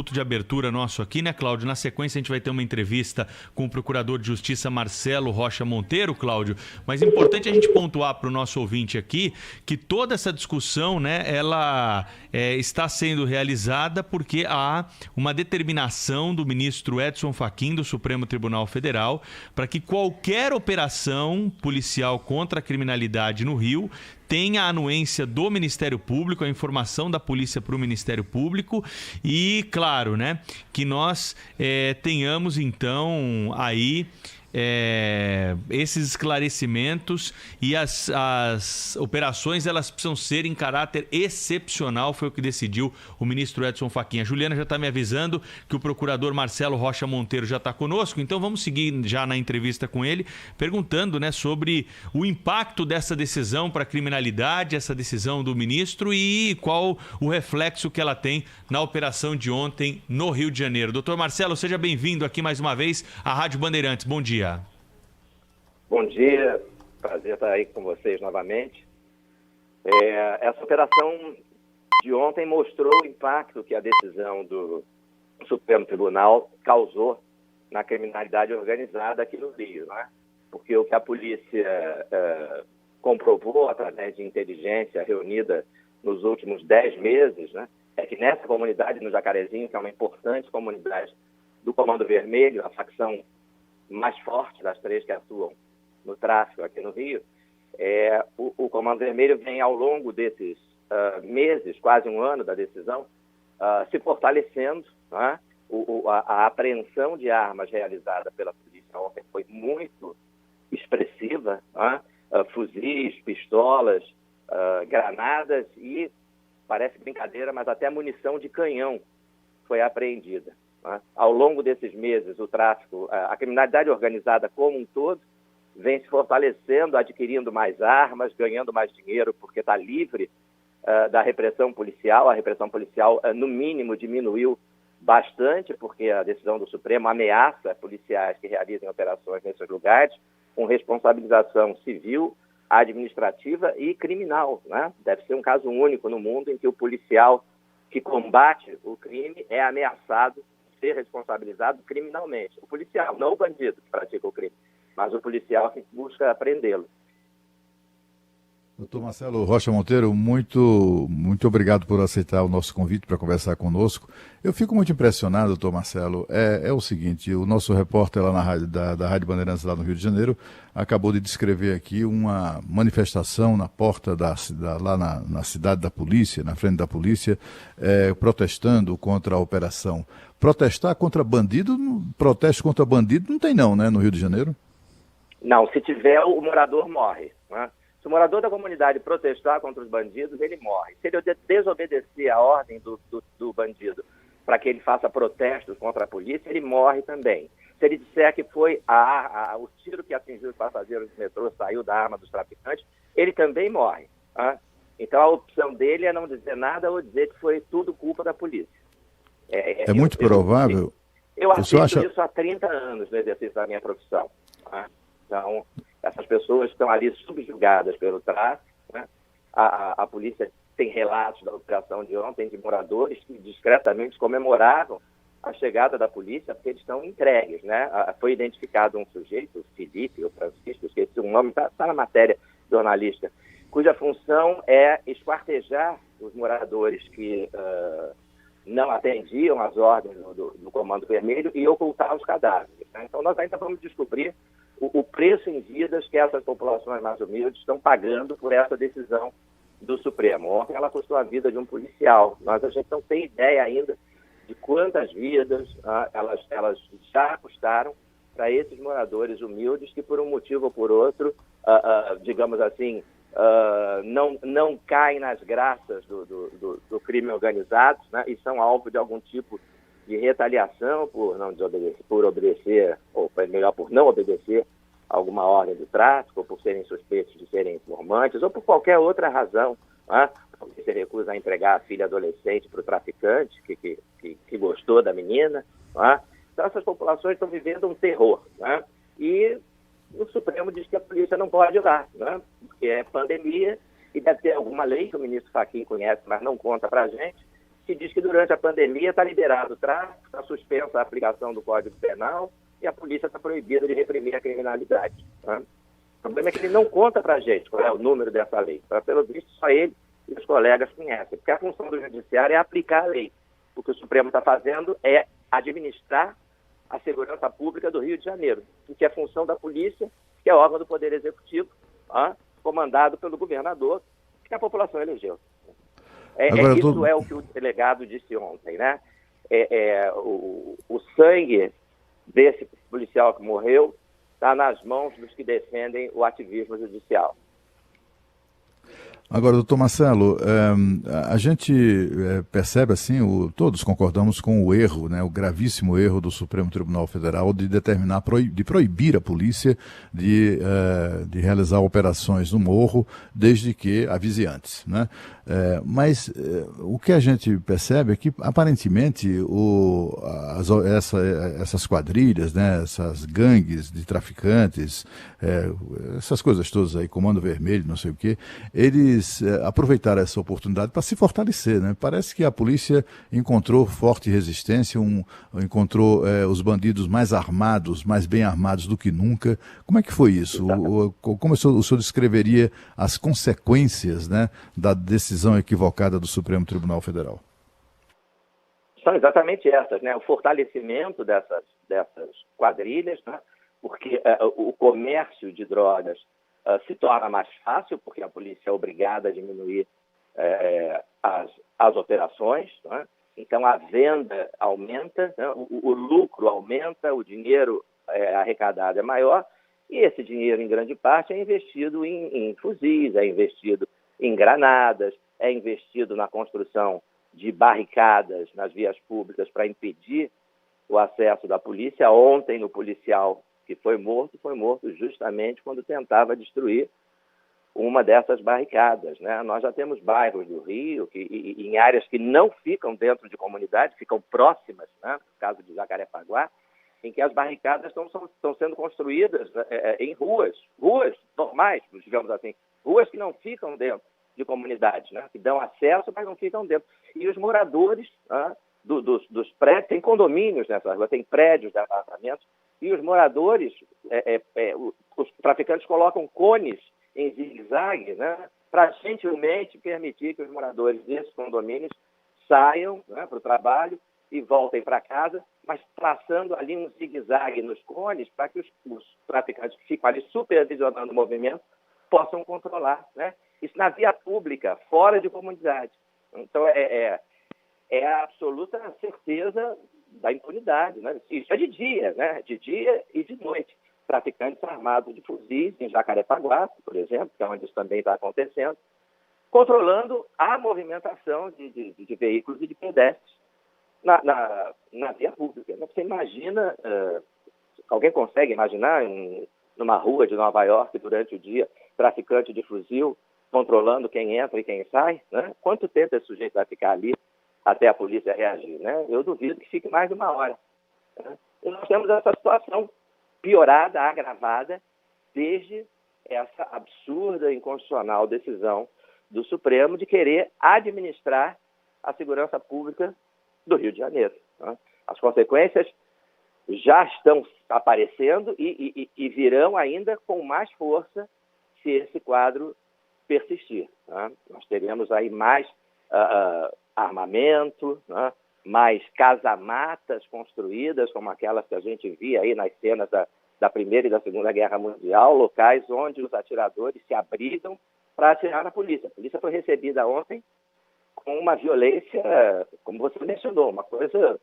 De abertura nosso aqui, né, Cláudio? Na sequência a gente vai ter uma entrevista com o Procurador de Justiça Marcelo Rocha Monteiro, Cláudio, mas é importante a gente pontuar para o nosso ouvinte aqui que toda essa discussão, né, ela está sendo realizada porque há uma determinação do ministro Edson Fachin do Supremo Tribunal Federal para que qualquer operação policial contra a criminalidade no Rio tem a anuência do Ministério Público, a informação da polícia para o Ministério Público e, claro, né, que nós tenhamos, então, aí esses esclarecimentos e as operações, elas precisam ser em caráter excepcional, foi o que decidiu o ministro Edson Fachin. A Juliana já está me avisando que o procurador Marcelo Rocha Monteiro já está conosco, então vamos seguir já na entrevista com ele, perguntando, né, sobre o impacto dessa decisão para a criminalidade, essa decisão do ministro e qual o reflexo que ela tem na operação de ontem no Rio de Janeiro. Doutor Marcelo, seja bem-vindo aqui mais uma vez à Rádio Bandeirantes. Bom dia. Bom dia, prazer estar aí com vocês novamente. Essa operação de ontem mostrou o impacto que a decisão do Supremo Tribunal causou na criminalidade organizada aqui no Rio, né? Porque o que a polícia comprovou através de inteligência reunida nos últimos 10 meses, né, é que nessa comunidade, no Jacarezinho, que é uma importante comunidade do Comando Vermelho, a facção mais forte das três que atuam no tráfico aqui no Rio, o Comando Vermelho vem ao longo desses meses, quase um ano da decisão, se fortalecendo, né? A apreensão de armas realizada pela polícia ontem foi muito expressiva, né? Fuzis, pistolas, granadas e, parece brincadeira, mas até munição de canhão foi apreendida. Ao longo desses meses, o tráfico, a criminalidade organizada como um todo, vem se fortalecendo, adquirindo mais armas, ganhando mais dinheiro, porque está livre da repressão policial. A repressão policial, no mínimo, diminuiu bastante, porque a decisão do Supremo ameaça policiais que realizem operações nesses lugares, com responsabilização civil, administrativa e criminal, né? Deve ser um caso único no mundo em que o policial que combate o crime é ameaçado ser responsabilizado criminalmente. O policial, não o bandido que pratica o crime, mas o policial que busca prendê-lo. Doutor Marcelo Rocha Monteiro, muito obrigado por aceitar o nosso convite para conversar conosco. Eu fico muito impressionado, doutor Marcelo, é o seguinte, o nosso repórter lá na rádio, da Rádio Bandeirantes lá no Rio de Janeiro acabou de descrever aqui uma manifestação na porta lá na cidade da polícia, na frente da polícia, protestando contra a operação. Protestar contra bandido, protesto contra bandido não tem não, né, no Rio de Janeiro? Não, se tiver, o morador morre, né? Se o morador da comunidade protestar contra os bandidos, ele morre. Se ele desobedecer a ordem do bandido para que ele faça protestos contra a polícia, ele morre também. Se ele disser que foi o tiro que atingiu os passageiros do metrô saiu da arma dos traficantes, ele também morre. Tá? Então a opção dele é não dizer nada ou dizer que foi tudo culpa da polícia. É muito provável. Eu assisto isso há 30 anos no exercício da minha profissão. Tá? Então, essas pessoas estão ali subjugadas pelo tráfico, né? A polícia tem relatos da operação de ontem de moradores que discretamente comemoravam a chegada da polícia porque eles estão entregues, né? Foi identificado um sujeito, Felipe ou Francisco, esqueci o nome, está na matéria jornalística, cuja função é esquartejar os moradores que não atendiam às ordens do Comando Vermelho e ocultar os cadáveres, né? Então nós ainda vamos descobrir o preço em vidas que essas populações mais humildes estão pagando por essa decisão do Supremo. Ontem ela custou a vida de um policial, mas a gente não tem ideia ainda de quantas vidas elas já custaram para esses moradores humildes que, por um motivo ou por outro, digamos assim, não caem nas graças do crime organizado, né, e são alvo de algum tipo de retaliação por obedecer, ou melhor, por não obedecer alguma ordem do tráfico, ou por serem suspeitos de serem informantes, ou por qualquer outra razão, né? Porque se recusa a entregar a filha adolescente para o traficante que gostou da menina, né? Então essas populações estão vivendo um terror, né? E o Supremo diz que a polícia não pode ir lá, né? Porque é pandemia e deve ter alguma lei que o ministro Fachin conhece, mas não conta para a gente, que diz que durante a pandemia está liberado o tráfico, está suspensa a aplicação do Código Penal e a polícia está proibida de reprimir a criminalidade. Tá? O problema é que ele não conta para a gente qual é o número dessa lei. Pelo visto, só ele e os colegas conhecem, porque a função do judiciário é aplicar a lei. O que o Supremo está fazendo é administrar a segurança pública do Rio de Janeiro, o que é função da polícia, que é órgão do Poder Executivo, comandado pelo governador, que a população elegeu. Isso é o que o delegado disse ontem, né? O sangue desse policial que morreu está nas mãos dos que defendem o ativismo judicial. Agora, doutor Marcelo, a gente percebe assim, todos concordamos com o erro, né, o gravíssimo erro do Supremo Tribunal Federal de determinar, de proibir a polícia de realizar operações no morro, desde que avise antes, né? Mas o que a gente percebe é que, aparentemente, essas quadrilhas, né, essas gangues de traficantes, essas coisas todas aí, Comando Vermelho, não sei o quê, eles aproveitaram essa oportunidade para se fortalecer, né? Parece que a polícia encontrou forte resistência, encontrou os bandidos mais armados, mais bem armados do que nunca. Como é que foi isso? Como o senhor descreveria as consequências, né, da decisão equivocada do Supremo Tribunal Federal? São exatamente essas, né? O fortalecimento dessas quadrilhas, né? Porque o comércio de drogas se torna mais fácil, porque a polícia é obrigada a diminuir as operações, né? Então a venda aumenta, né? O lucro aumenta, o dinheiro arrecadado é maior, e esse dinheiro, em grande parte, é investido em fuzis, é investido em granadas, é investido na construção de barricadas nas vias públicas para impedir o acesso da polícia. Ontem, o policial que foi morto justamente quando tentava destruir uma dessas barricadas, né? Nós já temos bairros do Rio, em áreas que não ficam dentro de comunidade, ficam próximas, né? No caso de Jacarepaguá, em que as barricadas estão sendo construídas em ruas normais, digamos assim, ruas que não ficam dentro de comunidades, né? Que dão acesso, mas não ficam dentro. E os moradores dos prédios, tem condomínios nessas ruas, tem prédios de apartamentos, e os moradores, os traficantes colocam cones em zigue-zague, né, para gentilmente permitir que os moradores desses condomínios saiam, né, para o trabalho e voltem para casa, mas traçando ali um zigue-zague nos cones para que os traficantes que ficam ali supervisionando o movimento possam controlar, né? Isso na via pública, fora de comunidade. Então, é a absoluta certeza da impunidade, né? Isso é de dia, né? De dia e de noite. Traficantes armados de fuzis em Jacarepaguá, por exemplo, que é onde isso também está acontecendo, controlando a movimentação de veículos e de pedestres na via pública. Você imagina, alguém consegue imaginar numa rua de Nova York durante o dia, traficante de fuzil controlando quem entra e quem sai, né? Quanto tempo esse sujeito vai ficar ali até a polícia reagir, né? Eu duvido que fique mais de uma hora, né? E nós temos essa situação piorada, agravada, desde essa absurda e inconstitucional decisão do Supremo de querer administrar a segurança pública do Rio de Janeiro, né? As consequências já estão aparecendo e virão ainda com mais força se esse quadro persistir, né? Nós teremos aí mais armamento, né? Mais casamatas construídas, como aquelas que a gente via aí nas cenas da Primeira e da Segunda Guerra Mundial, locais onde os atiradores se abrigam para atirar na polícia. A polícia foi recebida ontem com uma violência, como você mencionou, uma coisa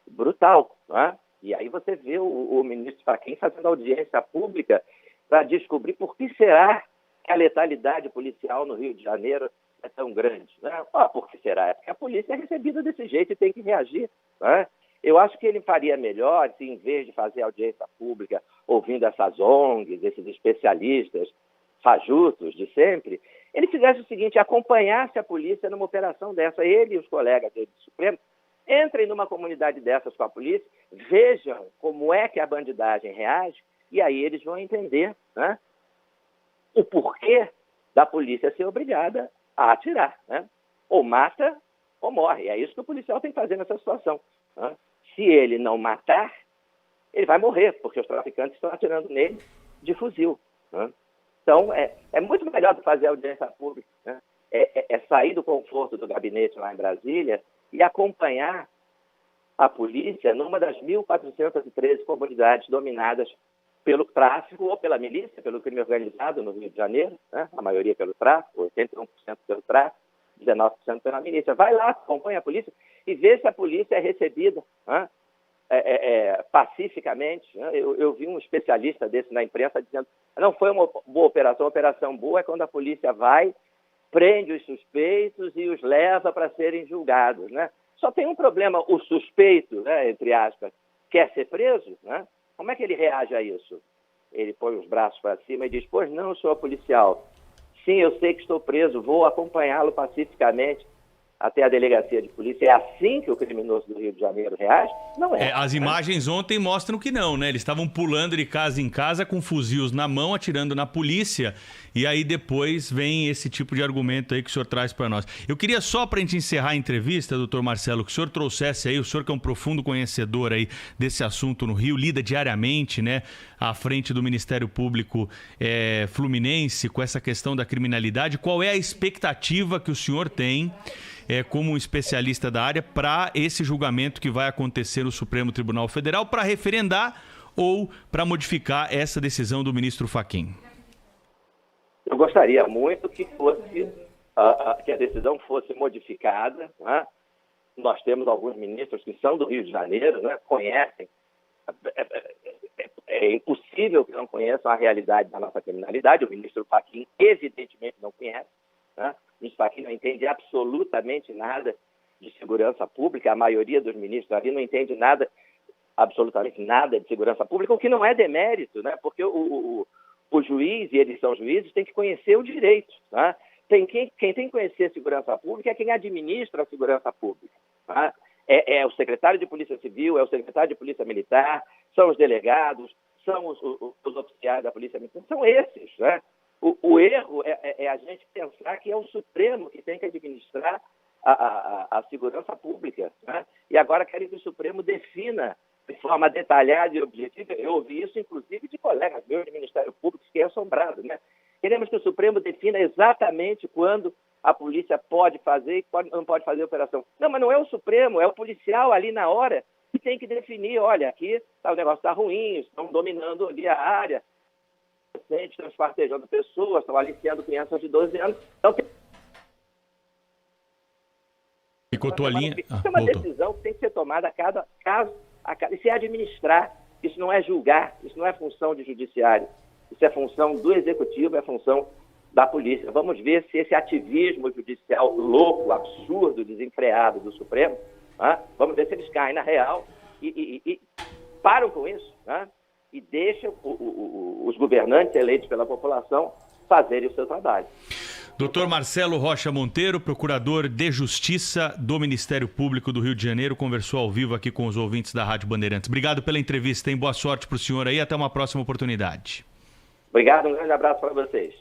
brutal, né? E aí você vê o ministro Fachin fazendo audiência pública para descobrir por que será que a letalidade policial no Rio de Janeiro é tão grande, né? Por que será? É porque a polícia é recebida desse jeito e tem que reagir, né? Eu acho que ele faria melhor se, em vez de fazer audiência pública, ouvindo essas ONGs, esses especialistas fajutos de sempre, ele fizesse o seguinte: acompanhasse a polícia numa operação dessa, ele e os colegas dele do Supremo, entrem numa comunidade dessas com a polícia, vejam como é que a bandidagem reage, e aí eles vão entender, né, o porquê da polícia ser obrigada a atirar, né? Ou mata ou morre. É isso que o policial tem que fazer nessa situação. Né? Se ele não matar, ele vai morrer, porque os traficantes estão atirando nele de fuzil. Né? Então, é muito melhor do que fazer audiência pública. Né? É sair do conforto do gabinete lá em Brasília e acompanhar a polícia numa das 1.413 comunidades dominadas pelo tráfico ou pela milícia, pelo crime organizado no Rio de Janeiro, né? A maioria pelo tráfico, 81% pelo tráfico, 19% pela milícia. Vai lá, acompanha a polícia e vê se a polícia é recebida, né? Pacificamente. Né? Eu vi um especialista desse na imprensa dizendo não foi uma boa operação. A operação boa é quando a polícia vai, prende os suspeitos e os leva para serem julgados. Né? Só tem um problema, o suspeito, né, entre aspas, quer ser preso, né? Como é que ele reage a isso? Ele põe os braços para cima e diz, pois não, senhor policial, sim, eu sei que estou preso, vou acompanhá-lo pacificamente até a delegacia de polícia. É assim que o criminoso do Rio de Janeiro reage? Não é. As imagens ontem mostram que não, né? Eles estavam pulando de casa em casa com fuzis na mão, atirando na polícia, e aí depois vem esse tipo de argumento aí que o senhor traz para nós. Eu queria só, para a gente encerrar a entrevista, doutor Marcelo, que o senhor trouxesse aí, o senhor que é um profundo conhecedor aí desse assunto no Rio, lida diariamente, né, à frente do Ministério Público Fluminense com essa questão da criminalidade. Qual é a expectativa que o senhor tem como um especialista da área para esse julgamento que vai acontecer no Supremo Tribunal Federal para referendar ou para modificar essa decisão do ministro Fachin? Eu gostaria muito que que a decisão fosse modificada. Né? Nós temos alguns ministros que são do Rio de Janeiro, né? Conhecem. É impossível que não conheçam a realidade da nossa criminalidade. O ministro Fachin evidentemente não conhece. Né? O ministro Fachin não entende absolutamente nada de segurança pública. A maioria dos ministros ali não entende absolutamente nada de segurança pública, o que não é demérito, né? Porque o juiz, e eles são juízes, tem que conhecer o direito. Né? Quem tem que conhecer a segurança pública é quem administra a segurança pública. Né? É o secretário de Polícia Civil, é o secretário de Polícia Militar, são os delegados, são os oficiais da Polícia Militar, são esses. Né? O erro é a gente pensar que é o Supremo que tem que administrar a segurança pública. Né? E agora querem que o Supremo defina de forma detalhada e objetiva. Eu ouvi isso, inclusive, de colegas meus do Ministério Público, que é assombrado. Né? Queremos que o Supremo defina exatamente quando a polícia pode fazer e não pode fazer a operação. Não, mas não é o Supremo, é o policial ali na hora que tem que definir, olha, aqui o negócio está ruim, estão dominando ali a área, estão esquartejando pessoas, estão aliciando crianças de 12 anos. Então, picotou a linha. Isso é uma decisão que tem que ser tomada a cada caso, e se administrar. Isso não é julgar, isso não é função de judiciário. Isso é função do executivo, é função da polícia. Vamos ver se esse ativismo judicial louco, absurdo, desenfreado do Supremo, né? Vamos ver se eles caem na real e param com isso, né? E deixam os governantes eleitos pela população fazerem o seu trabalho. Doutor Marcelo Rocha Monteiro, procurador de Justiça do Ministério Público do Rio de Janeiro, conversou ao vivo aqui com os ouvintes da Rádio Bandeirantes. Obrigado pela entrevista, hein? Boa sorte para o senhor aí, até uma próxima oportunidade. Obrigado, um grande abraço para vocês.